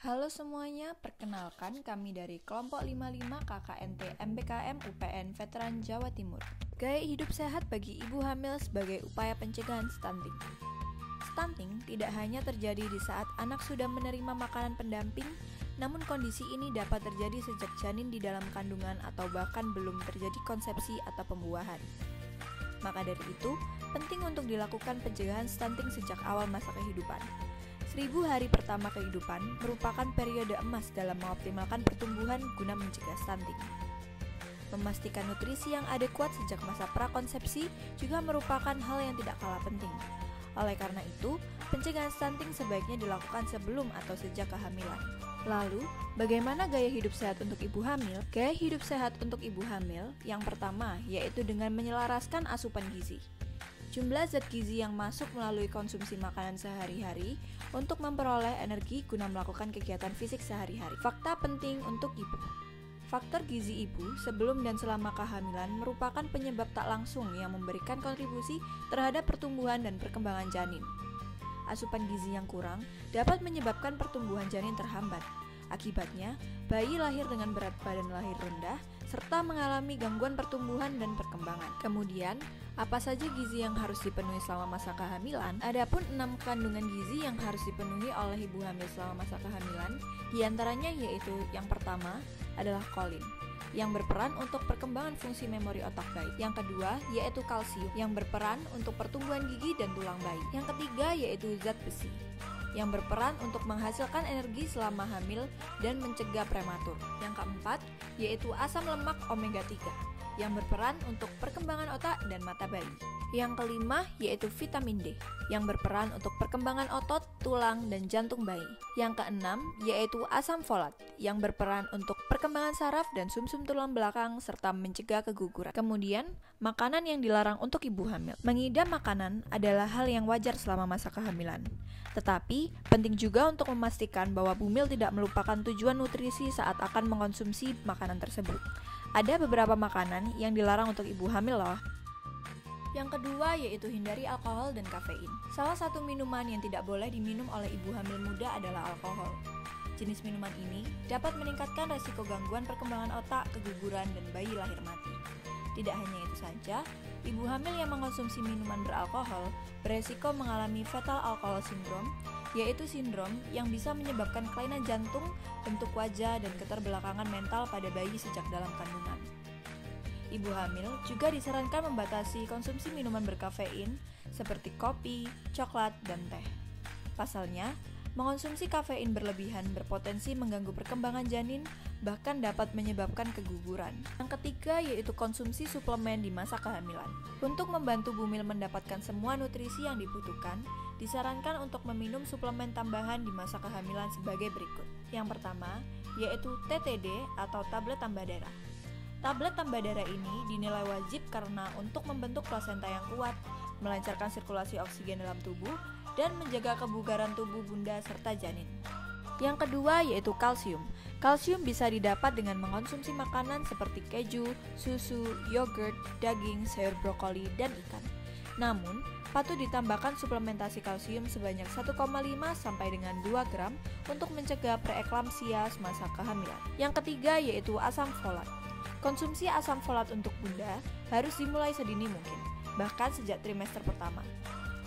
Halo semuanya, perkenalkan kami dari kelompok 55 KKNT MBKM UPN Veteran Jawa Timur. Gaya hidup sehat bagi ibu hamil sebagai upaya pencegahan stunting. Stunting tidak hanya terjadi di saat anak sudah menerima makanan pendamping, namun kondisi ini dapat terjadi sejak janin di dalam kandungan atau bahkan belum terjadi konsepsi atau pembuahan. Maka dari itu, penting untuk dilakukan pencegahan stunting sejak awal masa kehidupan. 1000 hari pertama kehidupan merupakan periode emas dalam mengoptimalkan pertumbuhan guna mencegah stunting. Memastikan nutrisi yang adekuat sejak masa prakonsepsi juga merupakan hal yang tidak kalah penting. Oleh karena itu, pencegahan stunting sebaiknya dilakukan sebelum atau sejak kehamilan. Lalu, bagaimana gaya hidup sehat untuk ibu hamil? Gaya hidup sehat untuk ibu hamil yang pertama yaitu dengan menyelaraskan asupan gizi. Jumlah zat gizi yang masuk melalui konsumsi makanan sehari-hari untuk memperoleh energi guna melakukan kegiatan fisik sehari-hari. Fakta penting untuk ibu. Faktor gizi ibu sebelum dan selama kehamilan merupakan penyebab tak langsung yang memberikan kontribusi terhadap pertumbuhan dan perkembangan janin. Asupan gizi yang kurang dapat menyebabkan pertumbuhan janin terhambat. Akibatnya, bayi lahir dengan berat badan lahir rendah serta mengalami gangguan pertumbuhan dan perkembangan. Kemudian, apa saja gizi yang harus dipenuhi selama masa kehamilan? Adapun 6 kandungan gizi yang harus dipenuhi oleh ibu hamil selama masa kehamilan, diantaranya yaitu yang pertama adalah kolin, yang berperan untuk perkembangan fungsi memori otak bayi. Yang kedua yaitu kalsium, yang berperan untuk pertumbuhan gigi dan tulang bayi. Yang ketiga yaitu zat besi, yang berperan untuk menghasilkan energi selama hamil dan mencegah prematur. Yang keempat yaitu asam lemak omega 3, yang berperan untuk perkembangan otak dan mata bayi. Yang kelima yaitu vitamin D, yang berperan untuk perkembangan otot, tulang, dan jantung bayi. Yang keenam yaitu asam folat, yang berperan untuk perkembangan saraf dan sumsum tulang belakang serta mencegah keguguran. Kemudian, makanan yang dilarang untuk ibu hamil. Mengidam makanan adalah hal yang wajar selama masa kehamilan. Tetapi, penting juga untuk memastikan bahwa bumil tidak melupakan tujuan nutrisi saat akan mengkonsumsi makanan tersebut. Ada beberapa makanan yang dilarang untuk ibu hamil loh. Yang kedua yaitu hindari alkohol dan kafein. Salah satu minuman yang tidak boleh diminum oleh ibu hamil muda adalah alkohol. Jenis minuman ini dapat meningkatkan resiko gangguan perkembangan otak, keguguran, dan bayi lahir mati. Tidak hanya itu saja, ibu hamil yang mengkonsumsi minuman beralkohol beresiko mengalami fetal alcohol syndrome, yaitu sindrom yang bisa menyebabkan kelainan jantung, bentuk wajah, dan keterbelakangan mental pada bayi sejak dalam kandungan. Ibu hamil juga disarankan membatasi konsumsi minuman berkafein seperti kopi, coklat, dan teh. Pasalnya, mengonsumsi kafein berlebihan berpotensi mengganggu perkembangan janin, bahkan dapat menyebabkan keguguran. Yang ketiga yaitu konsumsi suplemen di masa kehamilan. Untuk membantu bumil mendapatkan semua nutrisi yang dibutuhkan, disarankan untuk meminum suplemen tambahan di masa kehamilan sebagai berikut. Yang pertama yaitu TTD atau tablet tambah darah. Tablet tambah darah ini dinilai wajib karena untuk membentuk plasenta yang kuat, melancarkan sirkulasi oksigen dalam tubuh, dan menjaga kebugaran tubuh bunda serta janin. Yang kedua yaitu kalsium. Kalsium bisa didapat dengan mengonsumsi makanan seperti keju, susu, yogurt, daging, sayur brokoli, dan ikan. Namun, patut ditambahkan suplementasi kalsium sebanyak 1,5 sampai dengan 2 gram untuk mencegah preeklamsia semasa kehamilan. Yang ketiga yaitu asam folat. Konsumsi asam folat untuk bunda harus dimulai sedini mungkin, bahkan sejak trimester pertama.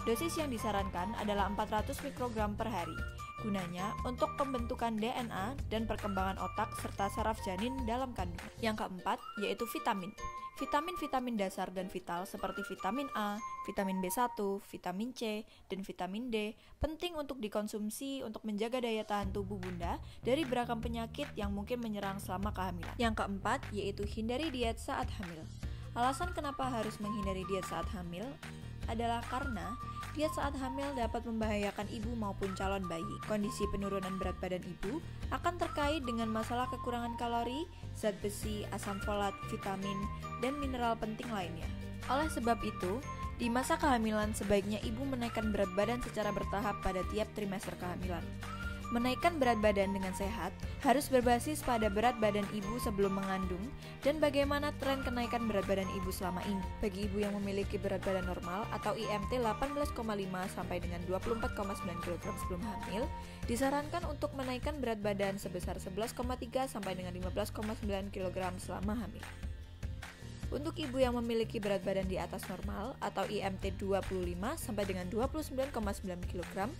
Dosis yang disarankan adalah 400 mikrogram per hari, gunanya untuk pembentukan DNA dan perkembangan otak serta saraf janin dalam kandungan. Yang keempat yaitu vitamin. Vitamin-vitamin dasar dan vital seperti vitamin A, vitamin B1, vitamin C, dan vitamin D penting untuk dikonsumsi untuk menjaga daya tahan tubuh bunda dari beragam penyakit yang mungkin menyerang selama kehamilan. Yang keempat yaitu hindari diet saat hamil. Alasan kenapa harus menghindari diet saat hamil adalah karena diet saat hamil dapat membahayakan ibu maupun calon bayi. Kondisi penurunan berat badan ibu akan terkait dengan masalah kekurangan kalori, zat besi, asam folat, vitamin, dan mineral penting lainnya. Oleh sebab itu, di masa kehamilan sebaiknya ibu menaikkan berat badan secara bertahap pada tiap trimester kehamilan. Menaikkan berat badan dengan sehat harus berbasis pada berat badan ibu sebelum mengandung dan bagaimana tren kenaikan berat badan ibu selama ini. Bagi ibu yang memiliki berat badan normal atau IMT 18,5 sampai dengan 24,9 kg sebelum hamil, disarankan untuk menaikkan berat badan sebesar 11,3 sampai dengan 15,9 kg selama hamil. Untuk ibu yang memiliki berat badan di atas normal atau IMT 25 sampai dengan 29,9 kg,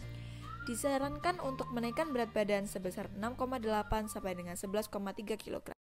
disarankan untuk menaikkan berat badan sebesar 6,8 sampai dengan 11,3 kg.